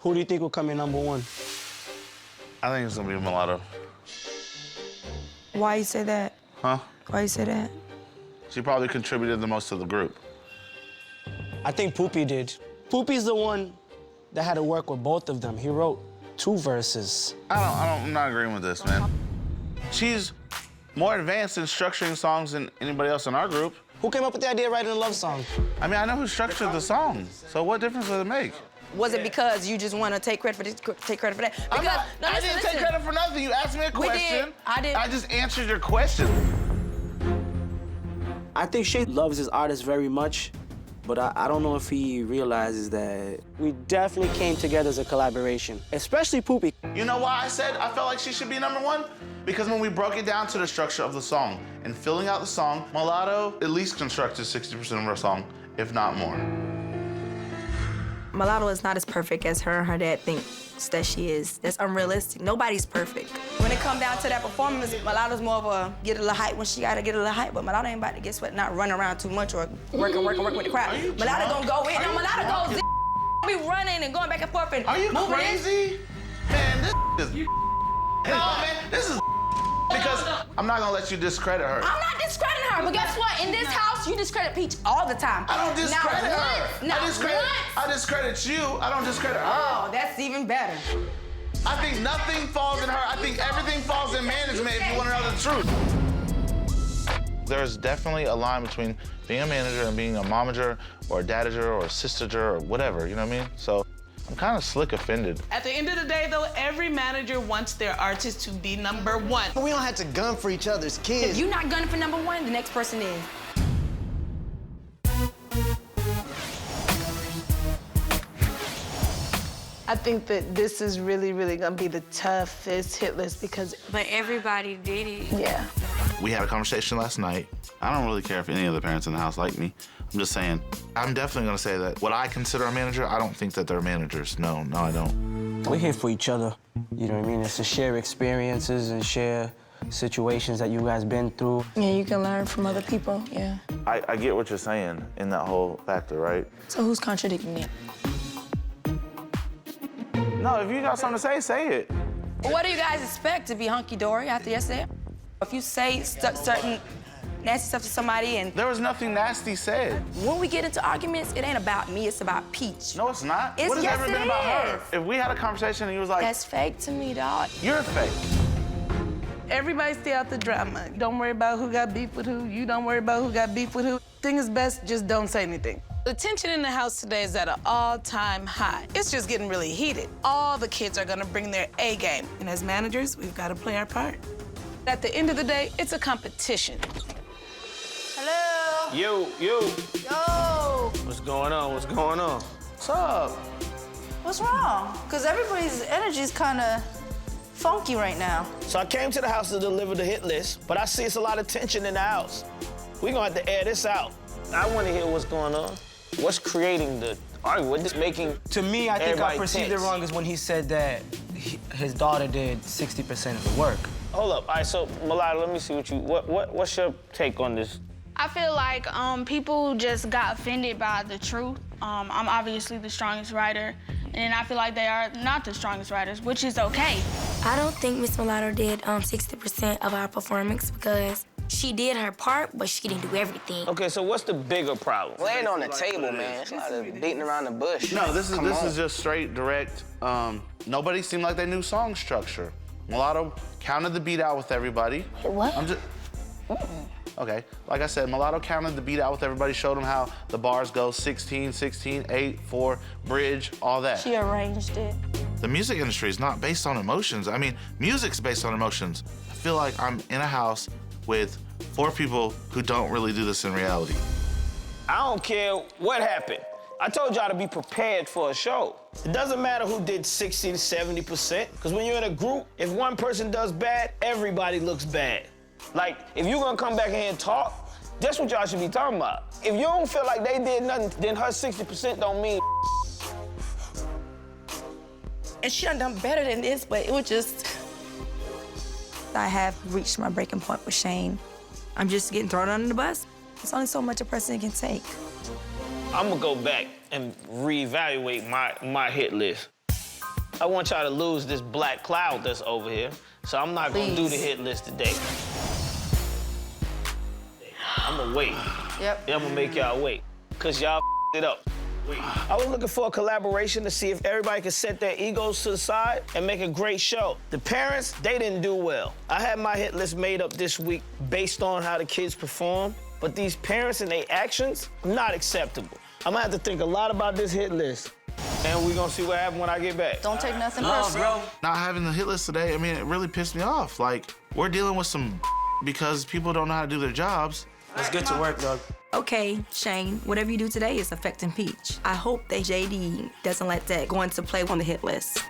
Who do you think will come in #1? I think it's gonna be Mulatto. Why you say that? Huh? Why you say that? She probably contributed the most to the group. I think Poopy did. Poopy's the one that had to work with both of them. He wrote 2 verses. I'm not agreeing with this, man. She's more advanced in structuring songs than anybody else in our group. Who came up with the idea of writing a love song? I mean, I know who structured the song, so what difference does it make? Was it because you just want to take credit for this, take credit for that? Because, I didn't take credit for nothing. You asked me a question. I did. I just answered your question. I think Shay loves his artist very much, but I don't know if he realizes that we definitely came together as a collaboration, especially Poopy. You know why I said I felt like she should be #1? Because when we broke it down to the structure of the song and filling out the song, Mulatto at least constructed 60% of our song, if not more. Mulatto is not as perfect as her and her dad thinks that she is. That's unrealistic. Nobody's perfect. When it comes down to that performance, Mulatto's more of a get a little hype when she gotta get a little hype, but Mulatto ain't about to get sweat, not run around too much or work with the crowd. Mulatto gonna go in. No, Mulatto goes be running and going back and forth and Are you moving crazy? Man, this is... No, man, this is... Because I'm not gonna let you discredit her. I'm not discrediting her, but guess what? In this house, you discredit Peach all the time. I don't discredit her. I discredit you. I don't discredit her. Oh, that's even better. I think nothing falls in her. I think everything falls in management if you want to know the truth. There's definitely a line between being a manager and being a momager or a dadager or a sistager or whatever, you know what I mean? So I'm kind of slick offended. At the end of the day, though, every manager wants their artist to be #1. We don't have to gun for each other's kids. If you're not gunning for #1, the next person is. I think that this is really, really gonna be the toughest hit list because... But everybody did it. Yeah. We had a conversation last night. I don't really care if any of the parents in the house like me. I'm just saying, I'm definitely gonna say that what I consider a manager, I don't think that they're managers. No, I don't. We're here for each other. You know what I mean? It's to share experiences and share situations that you guys been through. Yeah, you can learn from other people, yeah. I get what you're saying in that whole factor, right? So who's contradicting me? No, if you got something to say it. What do you guys expect to be hunky-dory after yesterday? If you say certain nasty stuff to somebody and... There was nothing nasty said. When we get into arguments, it ain't about me, it's about Peach. No, it's not. Yes, what has ever been about her? is. If we had a conversation and you was like... That's fake to me, dog. You're fake. Everybody stay out the drama. Don't worry about who got beef with who. You don't worry about who got beef with who. Thing is best, just don't say anything. The tension in the house today is at an all-time high. It's just getting really heated. All the kids are gonna bring their A game. And as managers, we've gotta play our part. At the end of the day, it's a competition. Hello? Yo. Yo! What's going on? What's up? What's wrong? Because everybody's energy is kind of funky right now. So I came to the house to deliver the hit list, but I see it's a lot of tension in the house. We're gonna have to air this out. I want to hear what's going on. What's creating the argument? What's making To me, I think I everybody perceived tense? it wrong is when he said that his daughter did 60% of the work. Hold up. All right, so Mulatto, let me see what's your take on this? I feel like people just got offended by the truth. I'm obviously the strongest writer, and I feel like they are not the strongest writers, which is okay. I don't think Miss Mulatto did 60% of our performance because she did her part, but she didn't do everything. Okay, so what's the bigger problem? Laying on the table, man. It's not beating around the bush. No, this is just straight, direct. Nobody seemed like they knew song structure. Mulatto counted the beat out with everybody. What? I'm just... Okay, like I said, Mulatto counted the beat out with everybody, showed them how the bars go 16, 16, 8, 4, bridge, all that. She arranged it. The music industry is not based on emotions. I mean, music's based on emotions. I feel like I'm in a house with 4 people who don't really do this in reality. I don't care what happened. I told y'all to be prepared for a show. It doesn't matter who did 60 to 70%, because when you're in a group, if one person does bad, everybody looks bad. Like, if you're gonna come back in here and talk, that's what y'all should be talking about. If you don't feel like they did nothing, then her 60% don't mean. And she done better than this, but it was just... I have reached my breaking point with Shane. I'm just getting thrown under the bus. There's only so much a person can take. I'm gonna go back and reevaluate my hit list. I want y'all to lose this black cloud that's over here. So I'm not gonna do the hit list today. I'm gonna wait. Yep. I'm gonna make y'all wait, cause y'all it up. I was looking for a collaboration to see if everybody could set their egos to the side and make a great show. The parents, they didn't do well. I had my hit list made up this week based on how the kids perform, but these parents and their actions, not acceptable. I'm gonna have to think a lot about this hit list, and we're gonna see what happens when I get back. Don't take nothing personal. Not having the hit list today, I mean, it really pissed me off. Like, we're dealing with some because people don't know how to do their jobs. Let's get to work, dog. Okay, Shane, whatever you do today is affecting Peach. I hope that JD doesn't let that go into play on the hit list.